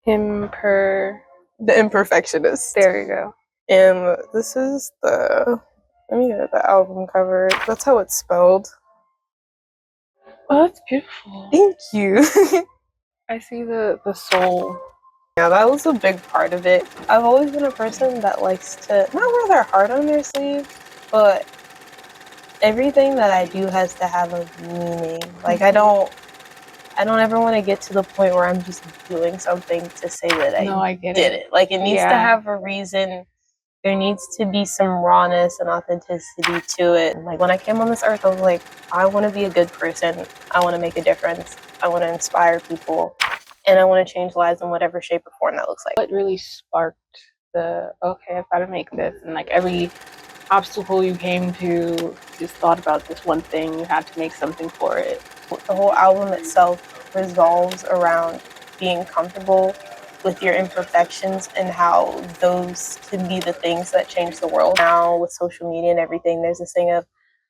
The Imperfectionist. There you go. And this is let me get the album cover. That's how it's spelled. Oh, that's beautiful. Thank you. I see the soul. Yeah, that was a big part of it. I've always been a person that likes to not wear their heart on their sleeve, but everything that I do has to have a meaning. Like I don't ever want to get to the point where I'm just doing something to say that I did it. Like it needs to have a reason. There needs to be some rawness and authenticity to it. Like when I came on this earth, I was like, I want to be a good person. I want to make a difference. I want to inspire people. And I want to change lives in whatever shape or form that looks like. What really sparked the, okay, I've got to make this? And like every obstacle you came to, just thought about this one thing, you had to make something for it. The whole album itself revolves around being comfortable with your imperfections and how those can be the things that change the world. Now with social media and everything, there's this thing of,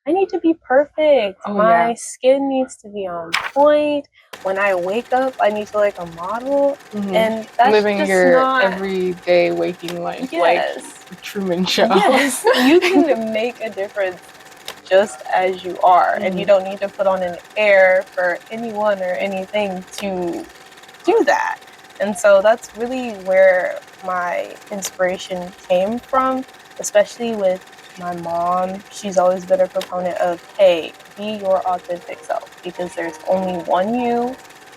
I need to be perfect. My skin needs to be on point. When I wake up, I need to like a model. And that's living just your not everyday waking life, like the Truman Show. Yes, you can make a difference just as you are, and you don't need to put on an air for anyone or anything to do that. And so that's really where my inspiration came from, especially with my mom. She's always been a proponent of, hey, be your authentic self, because there's only one you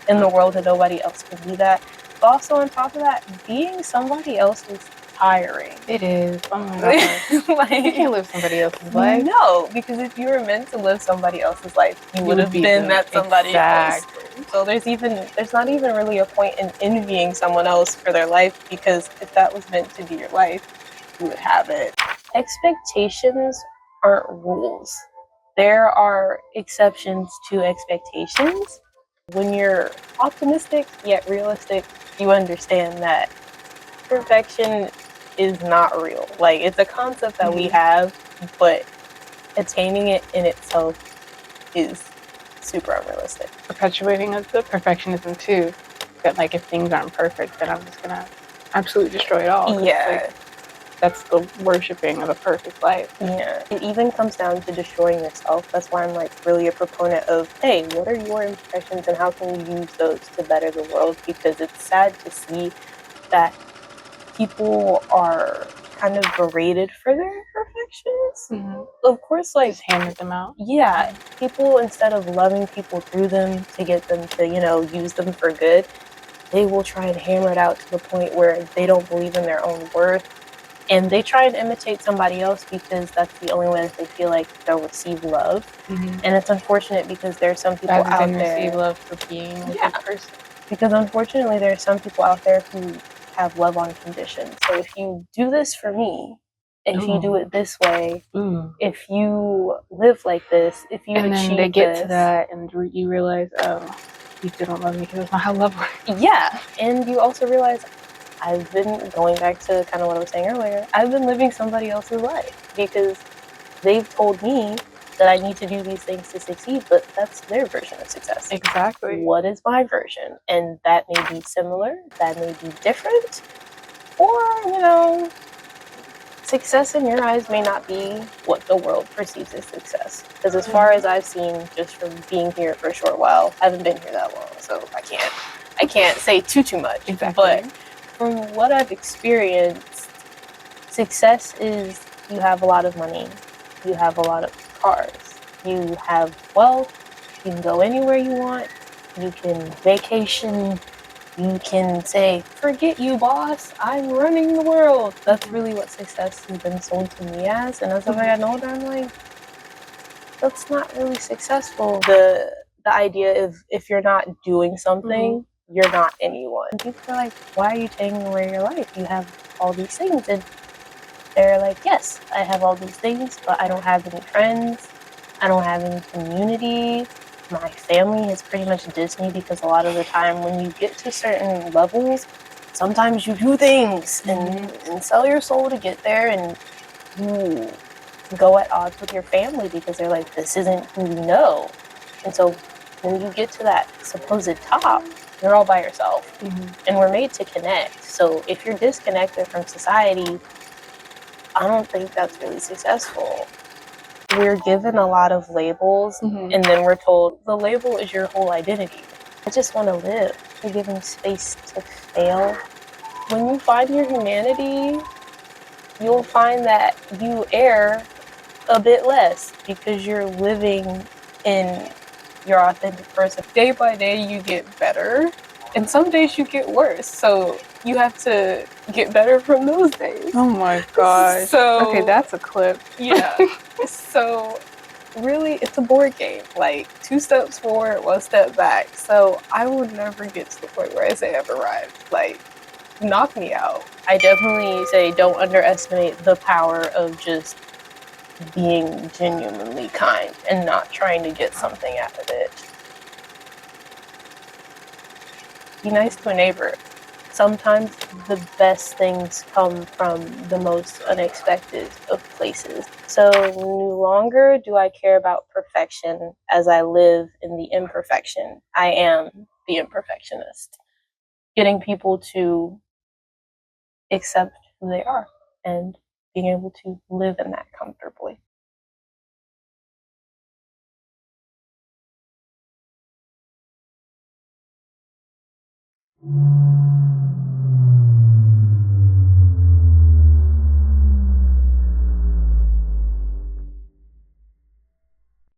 in the world and nobody else can be that. But also on top of that, being somebody else is tiring. It is. Oh my god. Like, you can't live somebody else's life. No, because if you were meant to live somebody else's life, you would have been that somebody else. So there's not even really a point in envying someone else for their life, because if that was meant to be your life, you would have it. Expectations aren't rules. There are exceptions to expectations. When you're optimistic yet realistic, you understand that perfection is not real. Like, it's a concept that we have, but attaining it in itself is super unrealistic. Perpetuating of the perfectionism too, that like if things aren't perfect, then I'm just gonna absolutely destroy it all. Yeah. Like, that's the worshipping of a perfect life. Yeah. It even comes down to destroying yourself. That's why I'm like really a proponent of, hey, what are your imperfections and how can you use those to better the world? Because it's sad to see that people are kind of berated for their imperfections. Of course, like, just hammer them out. Yeah, people, instead of loving people through them to get them to, use them for good, they will try and hammer it out to the point where they don't believe in their own worth. And they try and imitate somebody else because that's the only way that they feel like they'll receive love. And it's unfortunate because there are some people out there receive love for being a good person. Because unfortunately there are some people out there who have love on condition. So if you do this for me, if you do it this way, if you live like this, if you and achieve then they get this, to that and you realize, oh, you still don't love me because that's not how love works. Yeah, and you also realize I've been going back to kind of what I was saying earlier. I've been living somebody else's life because they've told me that I need to do these things to succeed, but that's their version of success. Exactly. What is my version? And that may be similar, that may be different, or, success in your eyes may not be what the world perceives as success. Because as far as I've seen, just from being here for a short while, I haven't been here that long, so I can't say too much. Exactly. But from what I've experienced, success is you have a lot of money, you have a lot of cars, you have wealth, you can go anywhere you want, you can vacation, you can say, forget you, boss, I'm running the world. That's really what success has been sold to me as. And as I've gotten older, I'm like, that's not really successful. The idea of if you're not doing something, you're not anyone. And people are like, why are you taking away your life? You have all these things. And they're like, yes, I have all these things, but I don't have any friends. I don't have any community. My family has pretty much dissed me because a lot of the time when you get to certain levels, sometimes you do things and sell your soul to get there, and you go at odds with your family because they're like, this isn't who you know. And so when you get to that supposed top, You're all by yourself. And we're made to connect. So if you're disconnected from society, I don't think that's really successful. We're given a lot of labels, and then we're told the label is your whole identity. I just want to live. You're giving space to fail. When you find your humanity, you'll find that you err a bit less because you're living in your authentic person. Day by day, you get better, and some days you get worse. So you have to get better from those days. Oh my gosh. So, okay, that's a clip. Yeah. So really, it's a board game. Like 2 steps forward, 1 step back. So I will never get to the point where I say I've arrived. Like, knock me out. I definitely say don't underestimate the power of just being genuinely kind and not trying to get something out of it. Be nice to a neighbor. Sometimes the best things come from the most unexpected of places. So no longer do I care about perfection as I live in the imperfection. I am the imperfectionist. Getting people to accept who they are and being able to live in that comfortably.